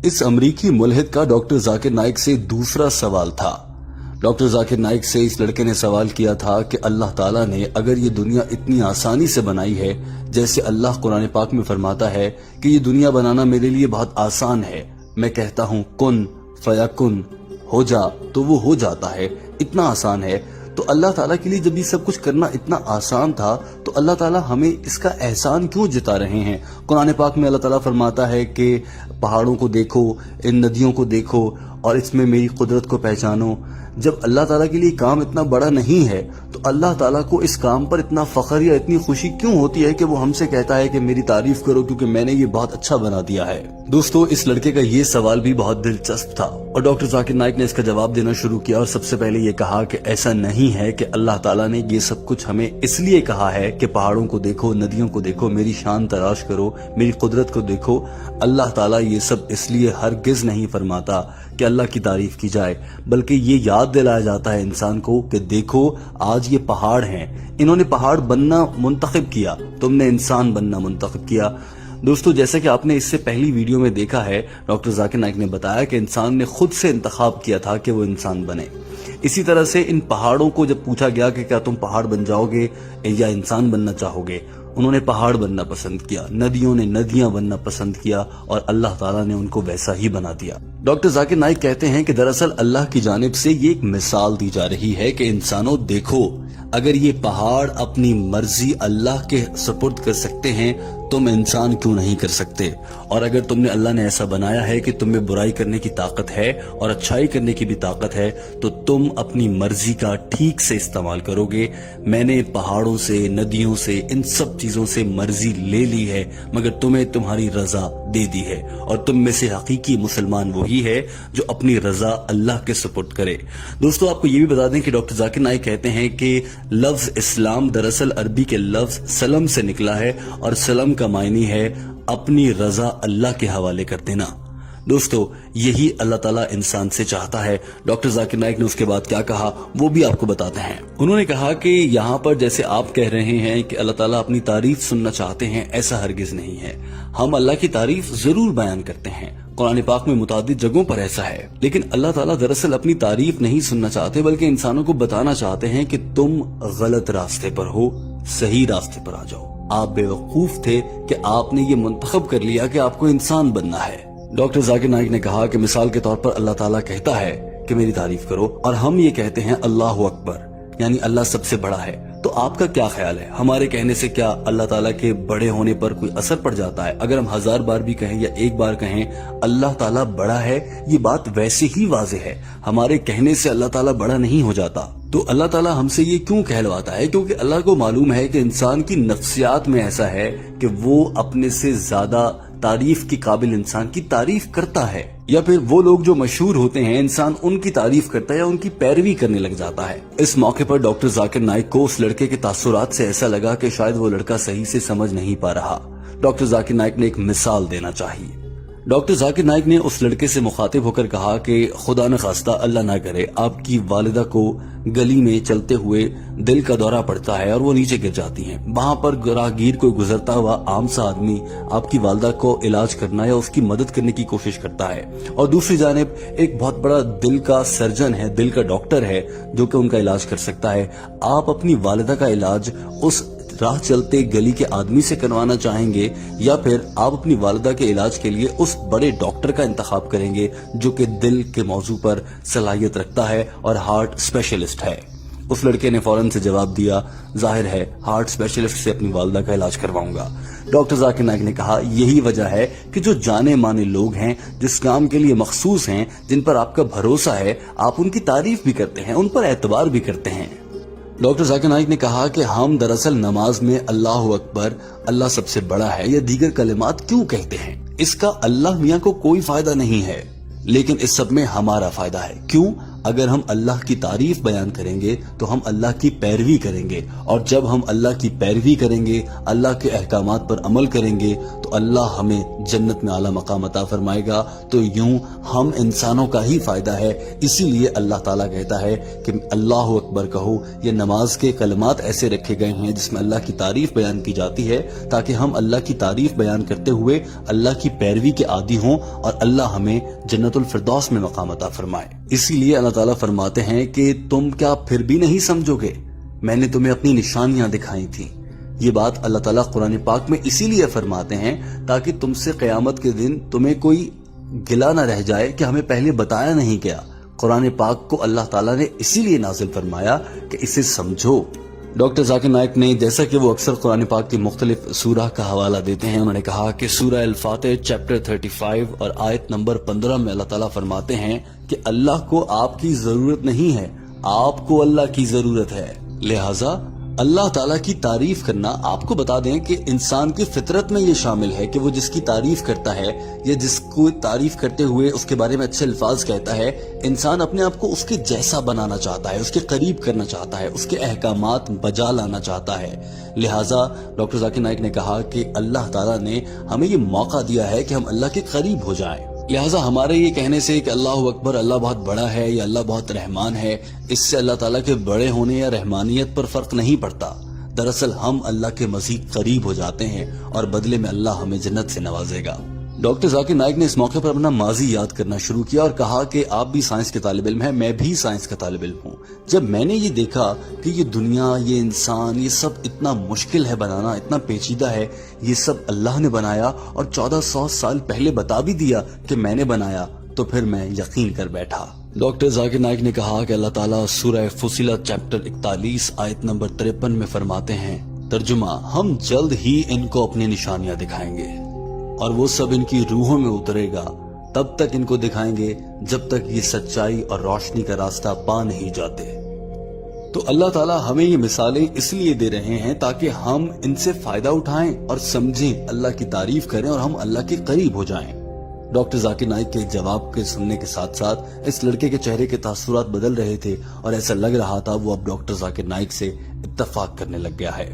इस अमरीकी मुल्हिद का डॉक्टर जाकिर नाइक से दूसरा सवाल था। डॉक्टर जाकिर नाइक से इस लड़के ने सवाल किया था कि अल्लाह ताला ने अगर ये दुनिया इतनी आसानी से बनाई है, जैसे अल्लाह कुरान पाक में फरमाता है कि ये दुनिया बनाना मेरे लिए बहुत आसान है, मैं कहता हूँ कुन फयकुन, हो जा तो वो हो जाता है, इतना आसान है, तो अल्लाह ताला के लिए जब ये सब कुछ करना इतना आसान था तो अल्लाह ताला हमें इसका एहसान क्यों जता रहे हैं। कुरान पाक में अल्लाह ताला फरमाता है कि पहाड़ों को देखो, इन नदियों को देखो और इसमें मेरी कुदरत को पहचानो। जब अल्लाह ताला के लिए काम इतना बड़ा नहीं है तो अल्लाह ताला को इस काम पर इतना फख्र या इतनी खुशी क्यों होती है कि वो हमसे कहता है कि मेरी तारीफ करो क्योंकि मैंने ये बहुत अच्छा बना दिया है। दोस्तों, इस लड़के का ये सवाल भी बहुत दिलचस्प था और डॉक्टर जाकिर नाइक ने इसका जवाब देना शुरू किया और सबसे पहले ये कहा कि ऐसा नहीं है कि अल्लाह ताला ने ये सब कुछ हमें इसलिए कहा है कि पहाड़ों को देखो, नदियों को देखो, मेरी शान तलाश करो, मेरी कुदरत को देखो। अल्लाह ताला ये सब इसलिए हरगिज नहीं फरमाता कि अल्लाह की तारीफ की जाए, बल्कि ये याद दिलाया जाता है इंसान को कि देखो आज ये पहाड़ हैं, इन्होंने पहाड़ बनना मुंतखब किया, तुमने इंसान बनना मुंतखब किया। दोस्तों, जैसे कि आपने इससे पहली वीडियो में देखा है, डॉक्टर जाकिर नाइक ने बताया कि इंसान ने खुद से इंतखाब किया था कि वो इंसान बने। इसी तरह से इन पहाड़ों को जब पूछा गया कि क्या तुम पहाड़ बन जाओगे या इंसान बनना चाहोगे, उन्होंने पहाड़ बनना पसंद किया, नदियों ने नदियां बनना पसंद किया और अल्लाह ताला ने उनको वैसा ही बना दिया। डॉक्टर जाकिर नाइक कहते हैं कि दरअसल अल्लाह की जानिब से ये एक मिसाल दी जा रही है कि इंसानों देखो, अगर ये पहाड़ अपनी मर्जी अल्लाह के सुपुर्द कर सकते हैं, तुम इंसान क्यों नहीं कर सकते। और अगर तुमने अल्लाह ने ऐसा बनाया है कि तुम्हें बुराई करने की ताकत है और अच्छाई करने की भी ताकत है, तो तुम अपनी मर्जी का ठीक से इस्तेमाल करोगे। मैंने पहाड़ों से, नदियों से, इन सब चीजों से मर्जी ले ली है, मगर तुम्हें तुम्हारी रजा दे दी है और तुम में से हकीकी मुसलमान वही है जो अपनी रजा अल्लाह के सुपुर्द करे। दोस्तों, आपको ये भी बता दें कि डॉक्टर जाकिर नाइक कहते हैं कि लफ्ज इस्लाम दरअसल अरबी के लफ्ज सलम से निकला है और सलम का मायने है अपनी रजा अल्लाह के हवाले कर देना। दोस्तों, यही अल्लाह ताला इंसान से चाहता है। डॉक्टर जाकिर नाइक ने उसके बाद क्या कहा वो भी आपको बताते हैं। उन्होंने कहा कि यहाँ पर जैसे आप कह रहे हैं कि अल्लाह ताला अपनी तारीफ सुनना चाहते हैं, ऐसा हरगिज नहीं है। हम अल्लाह की तारीफ जरूर बयान करते हैं, कुरान पाक में मुतादिद जगहों पर ऐसा है, लेकिन अल्लाह ताला दरअसल अपनी तारीफ नहीं सुनना चाहते, बल्कि इंसानों को बताना चाहते हैं कि तुम गलत रास्ते पर हो, सही रास्ते पर आ जाओ। आप बेवकूफ थे कि आपने ये मुंतखब कर लिया कि आपको इंसान बनना है। डॉक्टर जाकिर नाइक ने कहा कि मिसाल के तौर पर अल्लाह ताला कहता है कि मेरी तारीफ करो और हम ये कहते हैं अल्लाहु अकबर, यानी अल्लाह सबसे बड़ा है। तो आपका क्या ख्याल है, हमारे कहने से क्या अल्लाह ताला के बड़े होने पर कोई असर पड़ जाता है? अगर हम 1000 बार भी कहें या एक बार कहें अल्लाह ताला बड़ा है, ये बात वैसे ही वाज़ेह है, हमारे कहने से अल्लाह ताला बड़ा नहीं हो जाता। तो अल्लाह ताला हमसे ये क्यों कहलवाता है? क्योंकि अल्लाह को मालूम है कि इंसान की नफ्सियात में ऐसा है कि वो अपने से ज्यादा तारीफ के काबिल इंसान की तारीफ करता है, या फिर वो लोग जो मशहूर होते हैं इंसान उनकी तारीफ करता है या उनकी पैरवी करने लग जाता है। इस मौके पर डॉक्टर जाकिर नाइक को उस लड़के के तासुरात से ऐसा लगा कि शायद वो लड़का सही से समझ नहीं पा रहा। डॉक्टर जाकिर नाइक ने एक मिसाल देना चाहिए। डॉक्टर जाकिर नाइक ने उस लड़के से मुखातिब होकर कहा कि खुदा न खास्ता, अल्लाह ना करे, आपकी वालिदा को गली में चलते हुए दिल का दौरा पड़ता है और वो नीचे गिर जाती हैं। वहां पर राहगीर कोई गुजरता हुआ आम सा आदमी आपकी वालिदा को इलाज करना या उसकी मदद करने की कोशिश करता है, और दूसरी जानिब एक बहुत बड़ा दिल का सर्जन है, दिल का डॉक्टर है जो कि उनका इलाज कर सकता है। आप अपनी वालिदा का इलाज उस राह चलते गली के आदमी से करवाना चाहेंगे या फिर आप अपनी वालिदा के इलाज के लिए उस बड़े डॉक्टर का इंतखाब करेंगे जो कि दिल के मौजू पर सलाहियत रखता है और हार्ट स्पेशलिस्ट है? उस लड़के ने फौरन से जवाब दिया, जाहिर है हार्ट स्पेशलिस्ट से अपनी वालिदा का इलाज करवाऊंगा। डॉक्टर जाकिर नाइक ने कहा यही वजह है कि जो जाने माने लोग हैं, जिस काम के लिए मखसूस हैं, जिन पर आपका भरोसा है, आप उनकी तारीफ भी करते हैं, उन पर एतबार भी करते हैं। डॉक्टर जाकिर नाइक ने कहा कि हम दरअसल नमाज में अल्लाहु अकबर, अल्लाह सबसे बड़ा है, या दीगर कलिमात क्यों कहते हैं? इसका अल्लाह मियाँ को कोई फायदा नहीं है, लेकिन इस सब में हमारा फायदा है। क्यों? अगर हम अल्लाह की तारीफ बयान करेंगे तो हम अल्लाह की पैरवी करेंगे, और जब हम अल्लाह की पैरवी करेंगे, अल्लाह के अहकामात पर अमल करेंगे, तो تو اللہ ہمیں جنت میں اعلیٰ مقام عطا فرمائے گا. تو یوں ہم انسانوں کا ہی فائدہ ہے. اسی لیے اللہ تعالیٰ کہتا ہے کہ اللہ اکبر کہو. یہ نماز کے کلمات ایسے رکھے گئے ہیں جس میں اللہ کی تعریف بیان کی جاتی ہے تاکہ ہم اللہ کی تعریف بیان کرتے ہوئے اللہ کی پیروی کے عادی ہوں اور اللہ ہمیں جنت الفردوس میں مقام عطا فرمائے. اسی لیے اللہ تعالیٰ فرماتے ہیں کہ تم کیا پھر بھی نہیں سمجھو گے؟ میں نے تمہیں اپنی نشانیاں دکھائی تھیں. یہ بات اللہ تعالیٰ قرآن پاک میں اسی لیے فرماتے ہیں تاکہ تم سے قیامت کے دن تمہیں کوئی گلہ نہ رہ جائے کہ ہمیں پہلے بتایا نہیں گیا. قرآن پاک کو اللہ تعالیٰ نے اسی لیے نازل فرمایا کہ اسے سمجھو. ڈاکٹر ذاکر نائک نے جیسا کہ وہ اکثر قرآن پاک کی مختلف سورہ کا حوالہ دیتے ہیں، انہوں نے کہا کہ سورہ الفاتح چیپٹر 35 اور آیت نمبر 15 میں اللہ تعالیٰ فرماتے ہیں کہ اللہ کو آپ کی ضرورت نہیں ہے، آپ کو اللہ کی ضرورت ہے. لہٰذا اللہ تعالیٰ کی تعریف کرنا، آپ کو بتا دیں کہ انسان کی فطرت میں یہ شامل ہے کہ وہ جس کی تعریف کرتا ہے یا جس کو تعریف کرتے ہوئے اس کے بارے میں اچھے الفاظ کہتا ہے، انسان اپنے آپ کو اس کے جیسا بنانا چاہتا ہے، اس کے قریب کرنا چاہتا ہے، اس کے احکامات بجا لانا چاہتا ہے. لہٰذا ڈاکٹر ذاکر نائک نے کہا کہ اللہ تعالیٰ نے ہمیں یہ موقع دیا ہے کہ ہم اللہ کے قریب ہو جائیں. لہٰذا ہمارے یہ کہنے سے کہ اللہ اکبر، اللہ بہت بڑا ہے یا اللہ بہت رحمان ہے، اس سے اللہ تعالیٰ کے بڑے ہونے یا رحمانیت پر فرق نہیں پڑتا. دراصل ہم اللہ کے مزید قریب ہو جاتے ہیں اور بدلے میں اللہ ہمیں جنت سے نوازے گا. ڈاکٹر ذاکر نائک نے اس موقع پر اپنا ماضی یاد کرنا شروع کیا اور کہا کہ آپ بھی سائنس کے طالب علم ہیں، میں بھی سائنس کا طالب علم ہوں. جب میں نے یہ دیکھا کہ یہ دنیا، یہ انسان، یہ سب اتنا مشکل ہے بنانا، اتنا پیچیدہ ہے، یہ سب اللہ نے بنایا اور 1400 سال پہلے بتا بھی دیا کہ میں نے بنایا، تو پھر میں یقین کر بیٹھا. ڈاکٹر ذاکر نائک نے کہا کہ اللہ تعالیٰ سورہ فصلت چیپٹر 41 آیت نمبر 53 میں فرماتے ہیں، ترجمہ: ہم جلد ہی ان کو اپنی نشانیاں دکھائیں گے اور وہ سب ان کی روحوں میں اترے گا. تب تک ان کو دکھائیں گے جب تک یہ سچائی اور روشنی کا راستہ پا نہیں جاتے. تو اللہ تعالیٰ ہمیں یہ مثالیں اس لیے دے رہے ہیں تاکہ ہم ان سے فائدہ اٹھائیں اور سمجھیں، اللہ کی تعریف کریں اور ہم اللہ کے قریب ہو جائیں. ڈاکٹر ذاکر نائک کے جواب کے سننے کے ساتھ ساتھ اس لڑکے کے چہرے کے تاثرات بدل رہے تھے اور ایسا لگ رہا تھا وہ اب ڈاکٹر ذاکر نائک سے اتفاق کرنے لگ گیا ہے.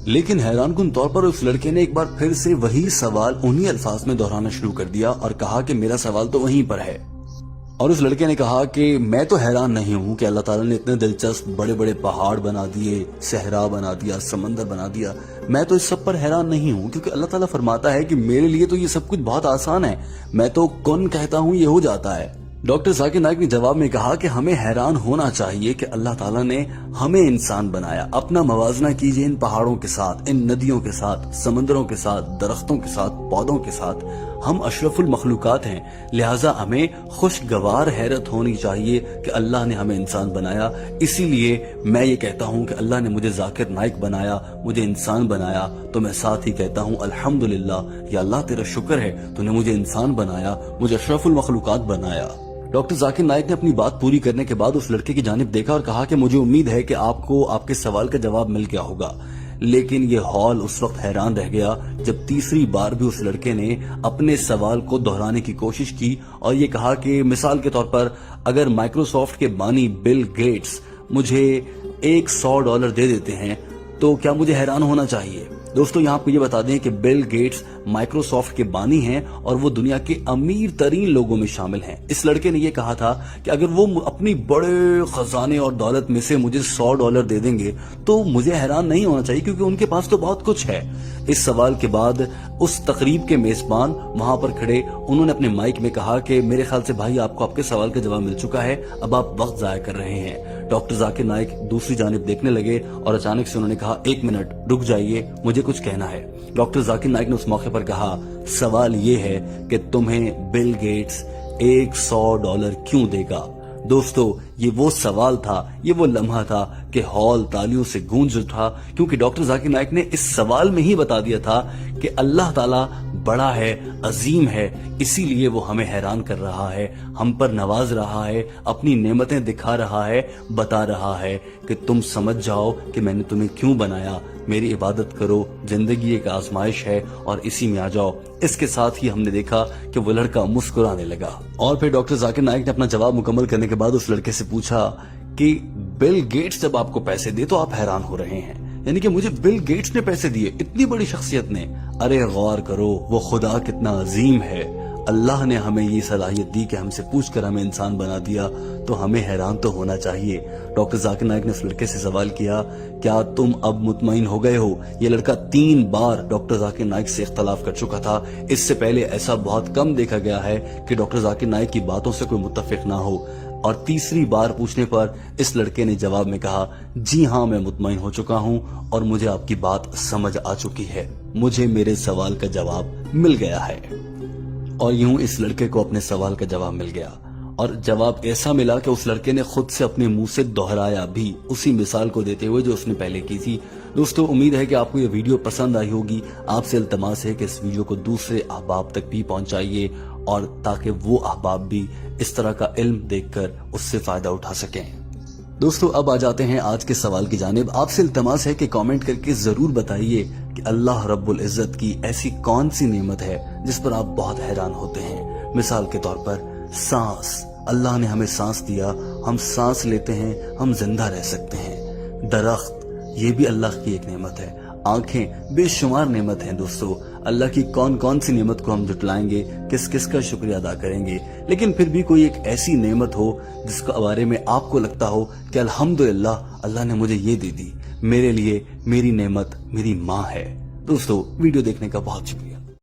لیکن حیران کن طور پر اس لڑکے نے ایک بار پھر سے وہی سوال انہی الفاظ میں دہرانا شروع کر دیا اور کہا کہ میرا سوال تو وہیں پر ہے. اور اس لڑکے نے کہا کہ میں تو حیران نہیں ہوں کہ اللہ تعالیٰ نے اتنے دلچسپ بڑے بڑے پہاڑ بنا دیے، صحرا بنا دیا، سمندر بنا دیا، میں تو اس سب پر حیران نہیں ہوں، کیونکہ اللہ تعالیٰ فرماتا ہے کہ میرے لیے تو یہ سب کچھ بہت آسان ہے، میں تو کن کہتا ہوں یہ ہو جاتا ہے. ڈاکٹر ذاکر نائک نے جواب میں کہا کہ ہمیں حیران ہونا چاہیے کہ اللہ تعالیٰ نے ہمیں انسان بنایا. اپنا موازنہ کیجئے ان پہاڑوں کے ساتھ، ان ندیوں کے ساتھ، سمندروں کے ساتھ، درختوں کے ساتھ، پودوں کے ساتھ. ہم اشرف المخلوقات ہیں، لہٰذا ہمیں خوشگوار حیرت ہونی چاہیے کہ اللہ نے ہمیں انسان بنایا. اسی لیے میں یہ کہتا ہوں کہ اللہ نے مجھے ذاکر نائک بنایا، مجھے انسان بنایا، تو میں ساتھ ہی کہتا ہوں الحمدللہ، یا اللہ تیرا شکر ہے تو نے مجھے انسان بنایا، مجھے اشرف المخلوقات بنایا. ڈاکٹر ذاکر نائک نے اپنی بات پوری کرنے کے بعد اس لڑکے کی جانب دیکھا اور کہا کہ مجھے امید ہے کہ آپ کو آپ کے سوال کا جواب مل گیا ہوگا. لیکن یہ ہال اس وقت حیران رہ گیا جب تیسری بار بھی اس لڑکے نے اپنے سوال کو دہرانے کی کوشش کی اور یہ کہا کہ مثال کے طور پر اگر مائکروسافٹ کے بانی بل گیٹس مجھے $100 دے دیتے ہیں تو کیا مجھے حیران ہونا چاہیے؟ دوستو یہاں آپ کو یہ بتا دیں کہ بل گیٹس مائکروسافٹ کے بانی ہیں اور وہ دنیا کے امیر ترین لوگوں میں شامل ہیں. اس لڑکے نے یہ کہا تھا کہ اگر وہ اپنی بڑے خزانے اور دولت میں سے مجھے $100 دے دیں گے تو مجھے حیران نہیں ہونا چاہیے کیونکہ ان کے پاس تو بہت کچھ ہے. اس سوال کے بعد اس تقریب کے میزبان وہاں پر کھڑے انہوں نے اپنے مائک میں کہا کہ میرے خیال سے بھائی آپ کو آپ کے سوال کا جواب مل چکا ہے، اب آپ وقت ضائع کر رہے ہیں. ڈاکٹر ذاکر نائک دوسری جانب دیکھنے لگے اور اچانک سے انہوں نے کہا 1 منٹ رک جائیے، مجھے کچھ کہنا ہے. ڈاکٹر ذاکر نائک نے اس موقع پر کہا سوال یہ ہے کہ تمہیں بل گیٹس $100 کیوں دے گا؟ دوستو یہ وہ سوال تھا، یہ وہ لمحہ تھا کہ ہال تالیوں سے گونج اٹھا کیونکہ ڈاکٹر ذاکر نائک نے اس سوال میں ہی بتا دیا تھا کہ اللہ تعالیٰ بڑا ہے، عظیم ہے، اسی لیے وہ ہمیں حیران کر رہا ہے، ہم پر نواز رہا ہے، اپنی نعمتیں دکھا رہا ہے، بتا رہا ہے کہ تم سمجھ جاؤ کہ میں نے تمہیں کیوں بنایا، میری عبادت کرو، زندگی ایک آزمائش ہے اور اسی میں آ جاؤ. اس کے ساتھ ہی ہم نے دیکھا کہ وہ لڑکا مسکرانے لگا. اور پھر ڈاکٹر ذاکر نائک نے اپنا جواب مکمل کرنے کے بعد اس لڑکے سے پوچھا کہ بل گیٹس جب آپ کو پیسے دے تو آپ حیران ہو رہے ہیں، यानी कि मुझे बिल गेट्स ने पैसे दिए, इतनी बड़ी शख्सियत ने। अरे गौर करो वो खुदा कितना अजीम है। अल्लाह ने हमें ये सलाहियत दी कि हमसे पूछ कर हमें इंसान बना दिया, तो हमें हैरान तो होना चाहिए। डॉक्टर जाकिर नाइक ने उस लड़के से सवाल किया, क्या तुम अब मुतमईन हो गए हो? ये लड़का 3 बार डॉक्टर जाकिर नाइक से इख्तलाफ कर चुका था। इससे पहले ऐसा बहुत कम देखा गया है कि डॉक्टर जाकिर नाइक की बातों से कोई मुत्तफिक ना हो। और तीसरी बार पूछने पर इस लड़के ने जवाब में कहा, जी हाँ मैं मुतमईन हो चुका हूँ और मुझे आपकी बात समझ आ चुकी है, मुझे मेरे सवाल का जवाब मिल गया है। और यूं इस लड़के को अपने सवाल का जवाब मिल गया, और जवाब ऐसा मिला कि उस लड़के ने खुद से अपने मुंह से दोहराया भी, उसी मिसाल को देते हुए जो उसने पहले की थी। दोस्तों उम्मीद है कि आपको ये वीडियो पसंद आई होगी। आपसे इल्तमास है कि इस वीडियो को दूसरे अहबाब तक भी पहुंचाइए, और ताकि वो अहबाब भी इस तरह का इल्म देखकर उससे फायदा उठा सकें। दोस्तों अब आ जाते हैं आज के सवाल की जानिब। आपसे इल्तमास है कि कमेंट करके जरूर बताइए कि अल्लाह रब्बुल इज्जत की ऐसी कौन सी नेमत है जिस पर आप बहुत हैरान होते हैं। मिसाल के तौर पर सांस। अल्लाह ने हमें सांस दिया, हम सांस लेते हैं, हम जिंदा रह सकते हैं। दरख्त, ये भी अल्लाह की एक नेमत है। आंखें, बेशुमार नेमत हैं। दोस्तों अल्लाह की कौन कौन सी नेमत को हम जुटलाएंगे, किस किस का शुक्रिया अदा करेंगे, लेकिन फिर भी कोई एक ऐसी नेमत हो जिसके बारे में आपको लगता हो कि अल्हम्दुलिल्लाह अल्लाह ने मुझे ये दे दी, मेरे लिए मेरी नेमत मेरी माँ है। दोस्तों वीडियो देखने का बहुत शुक्रिया।